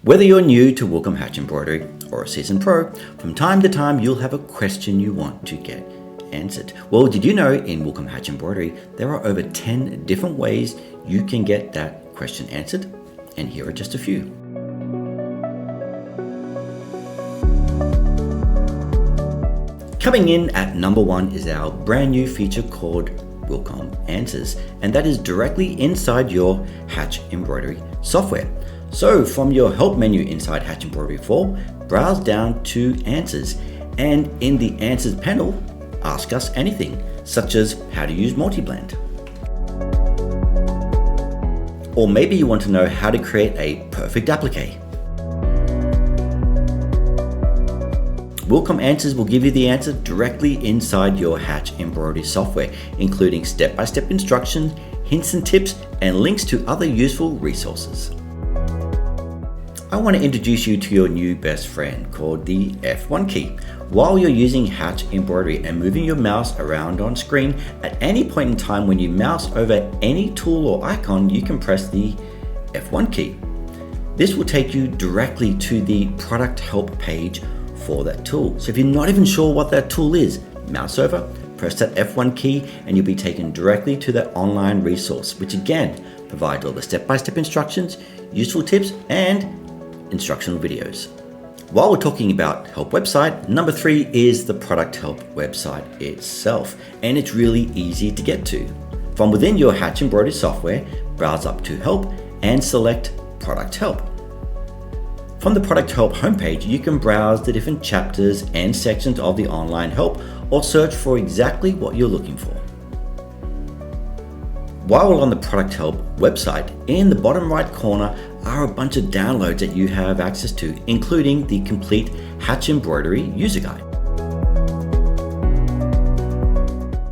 Whether you're new to Wilcom Hatch Embroidery or a seasoned pro, from time to time you'll have a question you want to get answered. Well, did you know in Wilcom Hatch Embroidery there are over 10 different ways you can get that question answered? And here are just a few. Coming in at number 1 is our brand new feature called Wilcom Answers, and that is directly inside your Hatch Embroidery software. So from your help menu inside Hatch Embroidery 4, browse down to Answers, and in the Answers panel, ask us anything, such as how to use multi-blend. Or maybe you want to know how to create a perfect applique. Wilcom Answers will give you the answer directly inside your Hatch Embroidery software, including step-by-step instructions, hints and tips, and links to other useful resources. I want to introduce you to your new best friend called the F1 key. While you're using Hatch Embroidery and moving your mouse around on screen, at any point in time when you mouse over any tool or icon, you can press the F1 key. This will take you directly to the product help page for that tool. So if you're not even sure what that tool is, mouse over, press that F1 key, and you'll be taken directly to that online resource, which again provides all the step-by-step instructions, useful tips, and instructional videos. While we're talking about help website, number 3 is the product help website itself, and it's really easy to get to. From within your Hatch Embroidery software, browse up to help and select product help. From the product help homepage, you can browse the different chapters and sections of the online help or search for exactly what you're looking for. While we're on the product help website, in the bottom right corner are a bunch of downloads that you have access to, including the complete Hatch Embroidery user guide.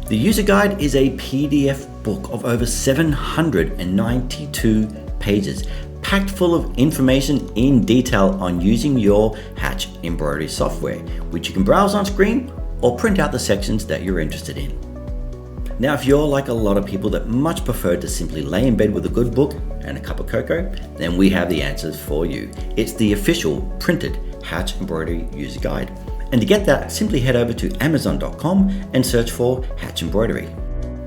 The user guide is a PDF book of over 792 pages, packed full of information in detail on using your Hatch Embroidery software, which you can browse on screen or print out the sections that you're interested in. Now, if you're like a lot of people that much prefer to simply lay in bed with a good book and a cup of cocoa, then we have the answers for you. It's the official printed Hatch Embroidery user guide. And to get that, simply head over to Amazon.com and search for Hatch Embroidery.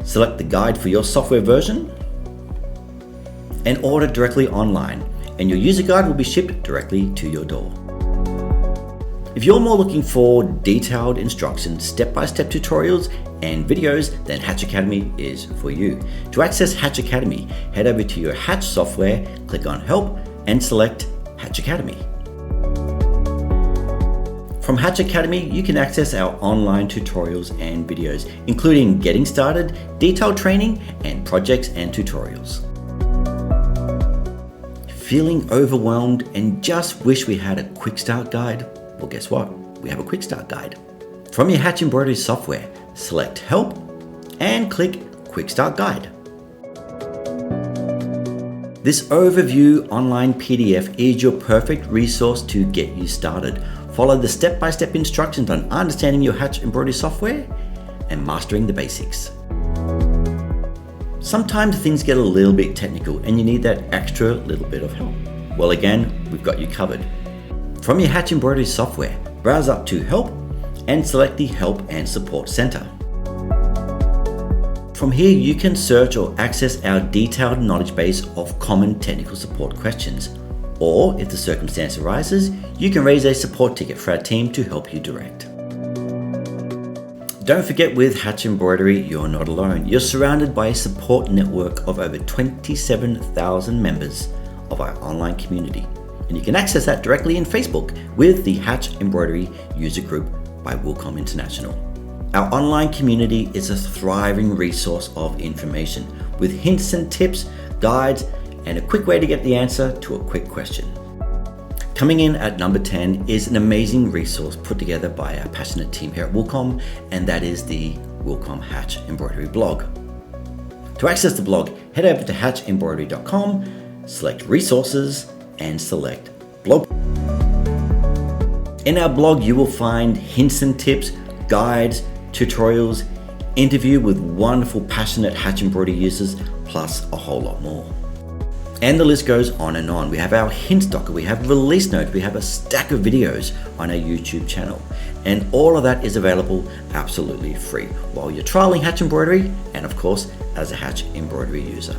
Select the guide for your software version and order directly online, and your user guide will be shipped directly to your door. If you're more looking for detailed instructions, step-by-step tutorials, and videos, then Hatch Academy is for you. To access Hatch Academy, head over to your Hatch software, click on Help, and select Hatch Academy. From Hatch Academy, you can access our online tutorials and videos, including getting started, detailed training, and projects and tutorials. Feeling overwhelmed and just wish we had a quick start guide? Well, guess what? We have a quick start guide. From your Hatch Embroidery software, select Help and click Quick Start Guide. This overview online PDF is your perfect resource to get you started. Follow the step-by-step instructions on understanding your Hatch Embroidery software and mastering the basics. Sometimes things get a little bit technical and you need that extra little bit of help. Well, again, we've got you covered. From your Hatch Embroidery software, browse up to Help and select the Help and Support Center. From here, you can search or access our detailed knowledge base of common technical support questions. Or if the circumstance arises, you can raise a support ticket for our team to help you direct. Don't forget, with Hatch Embroidery, you're not alone. You're surrounded by a support network of over 27,000 members of our online community. And you can access that directly in Facebook with the Hatch Embroidery User Group by Wilcom International. Our online community is a thriving resource of information with hints and tips, guides, and a quick way to get the answer to a quick question. Coming in at number 10 is an amazing resource put together by our passionate team here at Wilcom, and that is the Wilcom Hatch Embroidery blog. To access the blog, head over to hatchembroidery.com, select Resources, and select Blog. In our blog, you will find hints and tips, guides, tutorials, interview with wonderful, passionate Hatch Embroidery users, plus a whole lot more. And the list goes on and on. We have our hints docket, we have release notes, we have a stack of videos on our YouTube channel. And all of that is available absolutely free while you're trialing Hatch Embroidery and of course as a Hatch Embroidery user.